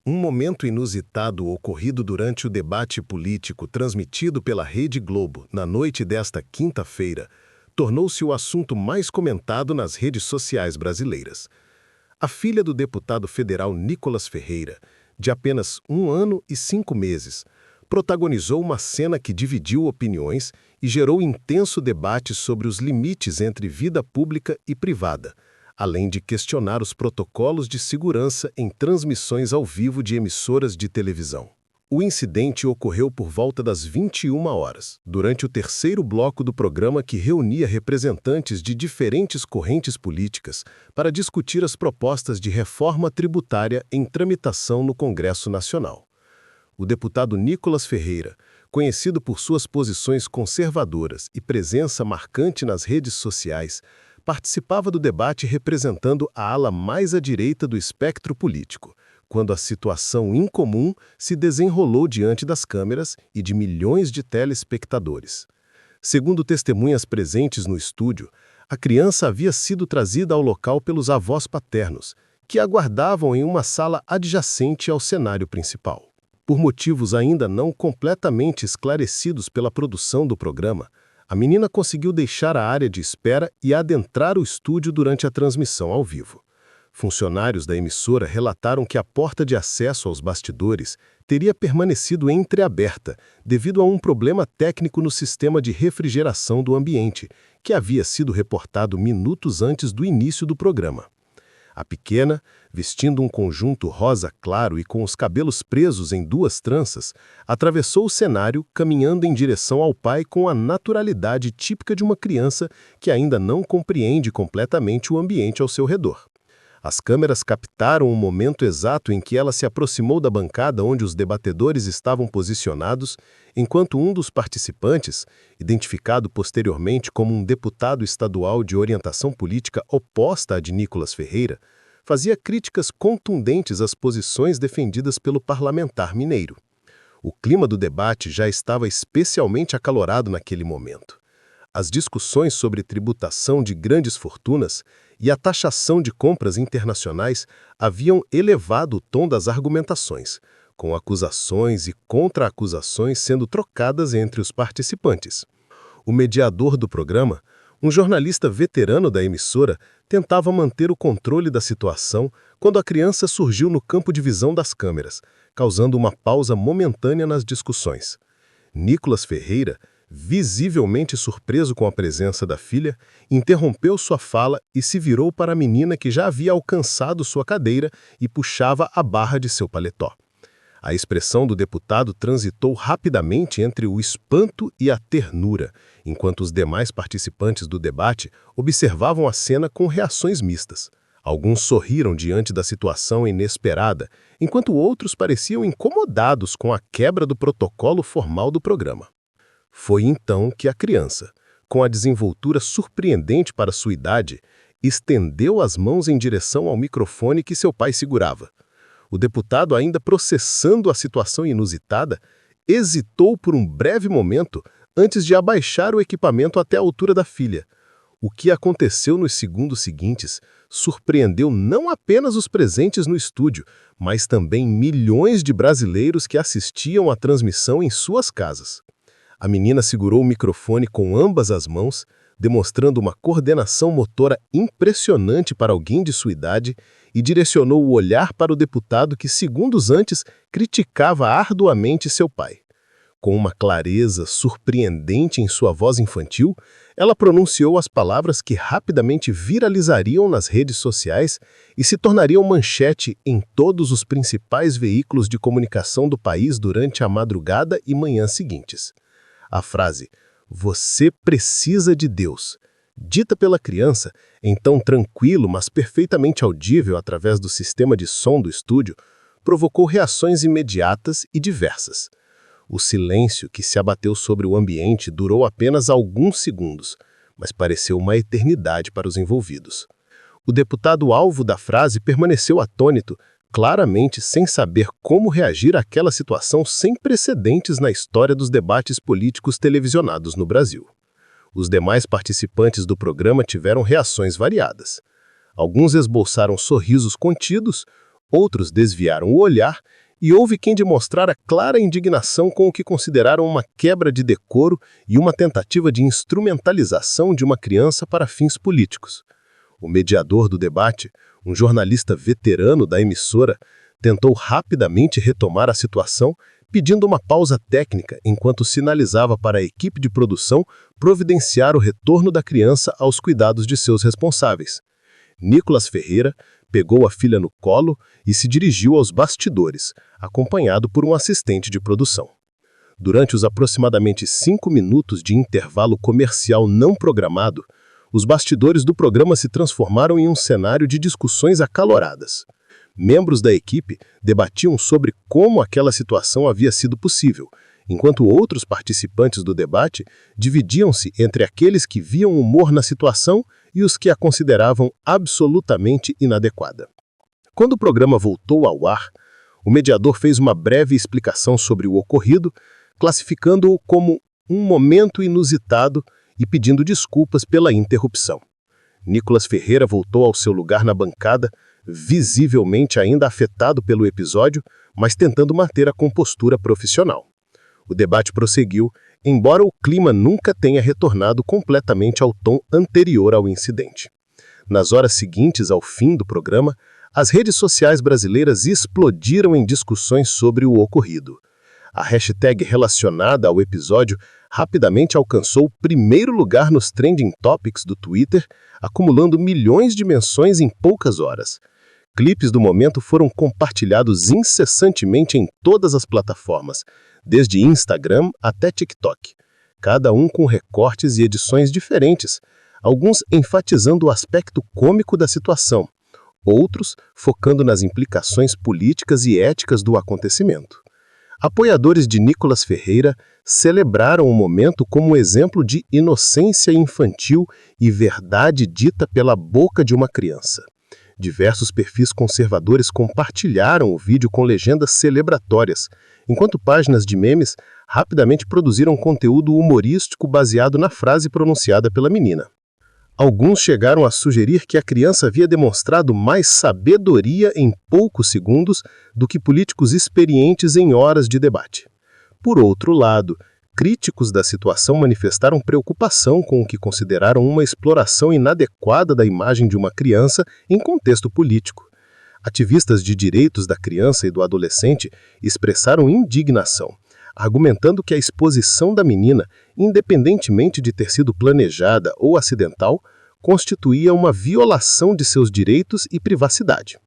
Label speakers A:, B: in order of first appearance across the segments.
A: Um momento inusitado ocorrido durante o debate político transmitido pela Rede Globo na noite desta quinta-feira tornou-se o assunto mais comentado nas redes sociais brasileiras. A filha do deputado federal Nicolas Ferreira, de apenas 1 ano e 5 meses, protagonizou uma cena que dividiu opiniões e gerou intenso debate sobre os limites entre vida pública e privada, além de questionar os protocolos de segurança em transmissões ao vivo de emissoras de televisão. O incidente ocorreu por volta das 21 horas, durante o terceiro bloco do programa que reunia representantes de diferentes correntes políticas para discutir as propostas de reforma tributária em tramitação no Congresso Nacional. O deputado Nicolas Ferreira, conhecido por suas posições conservadoras e presença marcante nas redes sociais, participava do debate representando a ala mais à direita do espectro político, quando a situação incomum se desenrolou diante das câmeras e de milhões de telespectadores. Segundo testemunhas presentes no estúdio, a criança havia sido trazida ao local pelos avós paternos, que aguardavam em uma sala adjacente ao cenário principal. Por motivos ainda não completamente esclarecidos pela produção do programa, a menina conseguiu deixar a área de espera e adentrar o estúdio durante a transmissão ao vivo. Funcionários da emissora relataram que a porta de acesso aos bastidores teria permanecido entreaberta devido a um problema técnico no sistema de refrigeração do ambiente, que havia sido reportado minutos antes do início do programa. A pequena, vestindo um conjunto rosa claro e com os cabelos presos em 2 tranças, atravessou o cenário caminhando em direção ao pai com a naturalidade típica de uma criança que ainda não compreende completamente o ambiente ao seu redor. As câmeras captaram o momento exato em que ela se aproximou da bancada onde os debatedores estavam posicionados, enquanto um dos participantes, identificado posteriormente como um deputado estadual de orientação política oposta à de Nicolas Ferreira, fazia críticas contundentes às posições defendidas pelo parlamentar mineiro. O clima do debate já estava especialmente acalorado naquele momento. As discussões sobre tributação de grandes fortunas e a taxação de compras internacionais haviam elevado o tom das argumentações, com acusações e contra-acusações sendo trocadas entre os participantes. O mediador do programa, um jornalista veterano da emissora, tentava manter o controle da situação quando a criança surgiu no campo de visão das câmeras, causando uma pausa momentânea nas discussões. Nicolas Ferreira, visivelmente surpreso com a presença da filha, interrompeu sua fala e se virou para a menina que já havia alcançado sua cadeira e puxava a barra de seu paletó. A expressão do deputado transitou rapidamente entre o espanto e a ternura, enquanto os demais participantes do debate observavam a cena com reações mistas. Alguns sorriram diante da situação inesperada, enquanto outros pareciam incomodados com a quebra do protocolo formal do programa. Foi então que a criança, com a desenvoltura surpreendente para sua idade, estendeu as mãos em direção ao microfone que seu pai segurava. O deputado, ainda processando a situação inusitada, hesitou por um breve momento antes de abaixar o equipamento até a altura da filha. O que aconteceu nos segundos seguintes surpreendeu não apenas os presentes no estúdio, mas também milhões de brasileiros que assistiam à transmissão em suas casas. A menina segurou o microfone com ambas as mãos, demonstrando uma coordenação motora impressionante para alguém de sua idade, e direcionou o olhar para o deputado que, segundos antes, criticava arduamente seu pai. Com uma clareza surpreendente em sua voz infantil, ela pronunciou as palavras que rapidamente viralizariam nas redes sociais e se tornariam manchete em todos os principais veículos de comunicação do país durante a madrugada e manhã seguintes. A frase, "Você precisa de Deus", dita pela criança, então tranquilo, mas perfeitamente audível através do sistema de som do estúdio, provocou reações imediatas e diversas. O silêncio que se abateu sobre o ambiente durou apenas alguns segundos, mas pareceu uma eternidade para os envolvidos. O deputado alvo da frase permaneceu atônito, claramente sem saber como reagir àquela situação sem precedentes na história dos debates políticos televisionados no Brasil. Os demais participantes do programa tiveram reações variadas. Alguns esboçaram sorrisos contidos, Outros desviaram o olhar e houve quem demonstrara clara indignação com o que consideraram uma quebra de decoro e uma tentativa de instrumentalização de uma criança para fins políticos. O mediador do debate, um jornalista veterano da emissora, tentou rapidamente retomar a situação, pedindo uma pausa técnica enquanto sinalizava para a equipe de produção providenciar o retorno da criança aos cuidados de seus responsáveis. Nicolas Ferreira pegou a filha no colo e se dirigiu aos bastidores, acompanhado por um assistente de produção. Durante os aproximadamente 5 minutos de intervalo comercial não programado, os bastidores do programa se transformaram em um cenário de discussões acaloradas. Membros da equipe debatiam sobre como aquela situação havia sido possível, enquanto outros participantes do debate dividiam-se entre aqueles que viam humor na situação e os que a consideravam absolutamente inadequada. Quando o programa voltou ao ar, o mediador fez uma breve explicação sobre o ocorrido, classificando-o como um momento inusitado e pedindo desculpas pela interrupção. Nicolas Ferreira voltou ao seu lugar na bancada, visivelmente ainda afetado pelo episódio, mas tentando manter a compostura profissional. O debate prosseguiu, embora o clima nunca tenha retornado completamente ao tom anterior ao incidente. Nas horas seguintes ao fim do programa, as redes sociais brasileiras explodiram em discussões sobre o ocorrido. A hashtag relacionada ao episódio rapidamente alcançou o primeiro lugar nos trending topics do Twitter, acumulando milhões de menções em poucas horas. Clipes do momento foram compartilhados incessantemente em todas as plataformas, desde Instagram até TikTok, cada um com recortes e edições diferentes, alguns enfatizando o aspecto cômico da situação, outros focando nas implicações políticas e éticas do acontecimento. Apoiadores de Nicolas Ferreira celebraram o momento como um exemplo de inocência infantil e verdade dita pela boca de uma criança. Diversos perfis conservadores compartilharam o vídeo com legendas celebratórias, enquanto páginas de memes rapidamente produziram conteúdo humorístico baseado na frase pronunciada pela menina. Alguns chegaram a sugerir que a criança havia demonstrado mais sabedoria em poucos segundos do que políticos experientes em horas de debate. Por outro lado, críticos da situação manifestaram preocupação com o que consideraram uma exploração inadequada da imagem de uma criança em contexto político. Ativistas de direitos da criança e do adolescente expressaram indignação, argumentando que a exposição da menina, independentemente de ter sido planejada ou acidental, constituía uma violação de seus direitos e privacidade.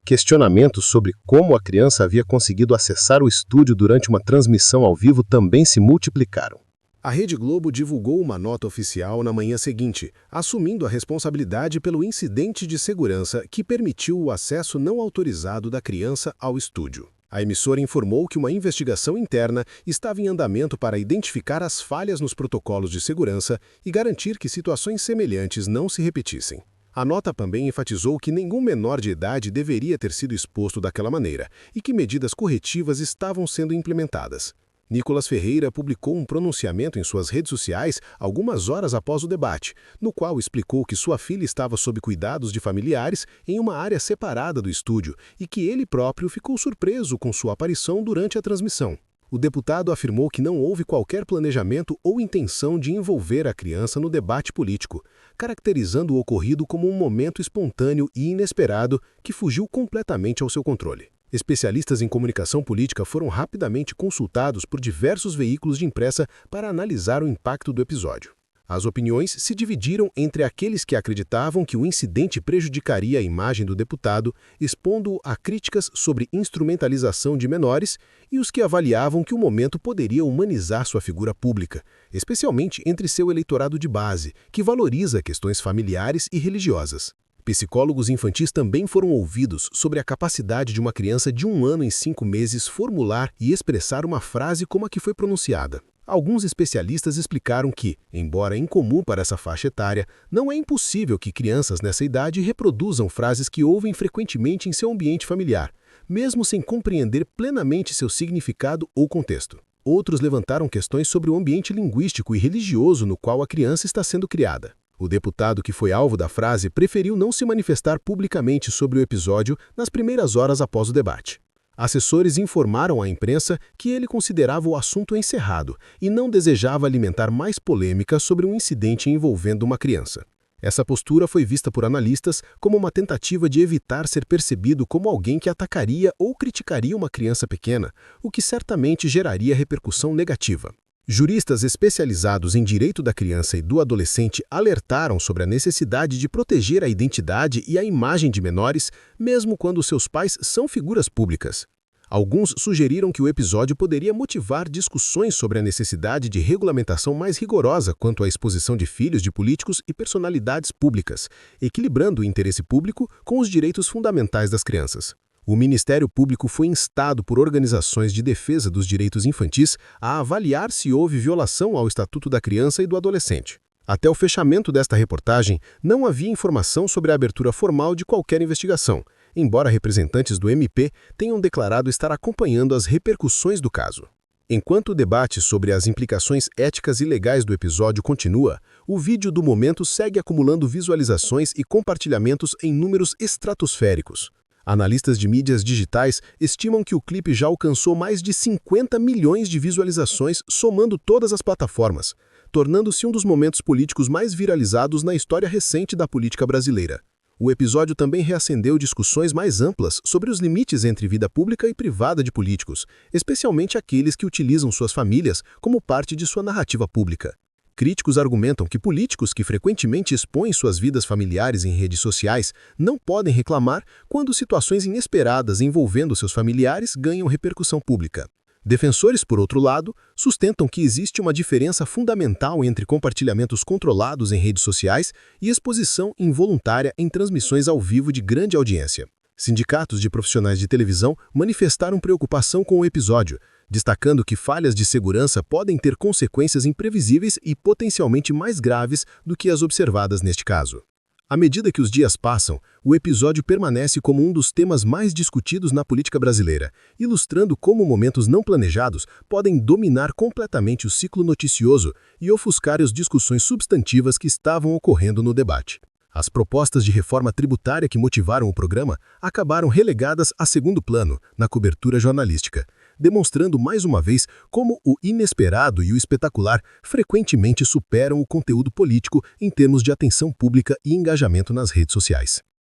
A: Questionamentos sobre como a criança havia conseguido acessar o estúdio durante uma transmissão ao vivo também se multiplicaram. A Rede Globo divulgou uma nota oficial na manhã seguinte, assumindo a responsabilidade pelo incidente de segurança que permitiu o acesso não autorizado da criança ao estúdio. A emissora informou que uma investigação interna estava em andamento para identificar as falhas nos protocolos de segurança e garantir que situações semelhantes não se repetissem. A nota também enfatizou que nenhum menor de idade deveria ter sido exposto daquela maneira e que medidas corretivas estavam sendo implementadas. Nicolas Ferreira publicou um pronunciamento em suas redes sociais algumas horas após o debate, no qual explicou que sua filha estava sob cuidados de familiares em uma área separada do estúdio e que ele próprio ficou surpreso com sua aparição durante a transmissão. O deputado afirmou que não houve qualquer planejamento ou intenção de envolver a criança no debate político, caracterizando o ocorrido como um momento espontâneo e inesperado que fugiu completamente ao seu controle. Especialistas em comunicação política foram rapidamente consultados por diversos veículos de imprensa para analisar o impacto do episódio. As opiniões se dividiram entre aqueles que acreditavam que o incidente prejudicaria a imagem do deputado, expondo-o a críticas sobre instrumentalização de menores, e os que avaliavam que o momento poderia humanizar sua figura pública, especialmente entre seu eleitorado de base, que valoriza questões familiares e religiosas. Psicólogos infantis também foram ouvidos sobre a capacidade de uma criança de 1 ano e 5 meses formular e expressar uma frase como a que foi pronunciada. Alguns especialistas explicaram que, embora incomum para essa faixa etária, não é impossível que crianças nessa idade reproduzam frases que ouvem frequentemente em seu ambiente familiar, mesmo sem compreender plenamente seu significado ou contexto. Outros levantaram questões sobre o ambiente linguístico e religioso no qual a criança está sendo criada.
B: O deputado que foi alvo da frase preferiu não se manifestar publicamente sobre o episódio nas primeiras horas após o debate. Assessores informaram à imprensa que ele considerava o assunto encerrado e não desejava alimentar mais polêmica sobre um incidente envolvendo uma criança. Essa postura foi vista por analistas como uma tentativa de evitar ser percebido como alguém que atacaria ou criticaria uma criança pequena, o que certamente geraria repercussão negativa. Juristas especializados em direito da criança e do adolescente alertaram sobre a necessidade de proteger a identidade e a imagem de menores, mesmo quando seus pais são figuras públicas. Alguns sugeriram que o episódio poderia motivar discussões sobre a necessidade de regulamentação mais rigorosa quanto à exposição de filhos de políticos e personalidades públicas, equilibrando o interesse público com os direitos fundamentais das crianças. O Ministério Público foi instado por organizações de defesa dos direitos infantis a avaliar se houve violação ao Estatuto da Criança e do Adolescente. Até o fechamento desta reportagem, não havia informação sobre a abertura formal de qualquer investigação, embora representantes do MP tenham declarado estar acompanhando as repercussões do caso. Enquanto o debate sobre as implicações éticas e legais do episódio continua, o vídeo do momento segue acumulando visualizações e compartilhamentos em números estratosféricos. Analistas de mídias digitais estimam que o clipe já alcançou mais de 50 milhões de visualizações somando todas as plataformas, tornando-se um dos momentos políticos mais viralizados na história recente da política brasileira. O episódio também reacendeu discussões mais amplas sobre os limites entre vida pública e privada de políticos, especialmente aqueles que utilizam suas famílias como parte de sua narrativa pública. Críticos argumentam que políticos que frequentemente expõem suas vidas familiares em redes sociais não podem reclamar quando situações inesperadas envolvendo seus familiares ganham repercussão pública. Defensores, por outro lado, sustentam que existe uma diferença fundamental entre compartilhamentos controlados em redes sociais e exposição involuntária em transmissões ao vivo de grande audiência. Sindicatos de profissionais de televisão manifestaram preocupação com o episódio, destacando que falhas de segurança podem ter consequências imprevisíveis e potencialmente mais graves do que as observadas neste caso. À medida que os dias passam, o episódio permanece como um dos temas mais discutidos na política brasileira, ilustrando como momentos não planejados podem dominar completamente o ciclo noticioso e ofuscar as discussões substantivas que estavam ocorrendo no debate. As propostas de reforma tributária que motivaram o programa acabaram relegadas a segundo plano na cobertura jornalística, demonstrando mais uma vez como o inesperado e o espetacular frequentemente superam o conteúdo político em termos de atenção pública e engajamento nas redes sociais.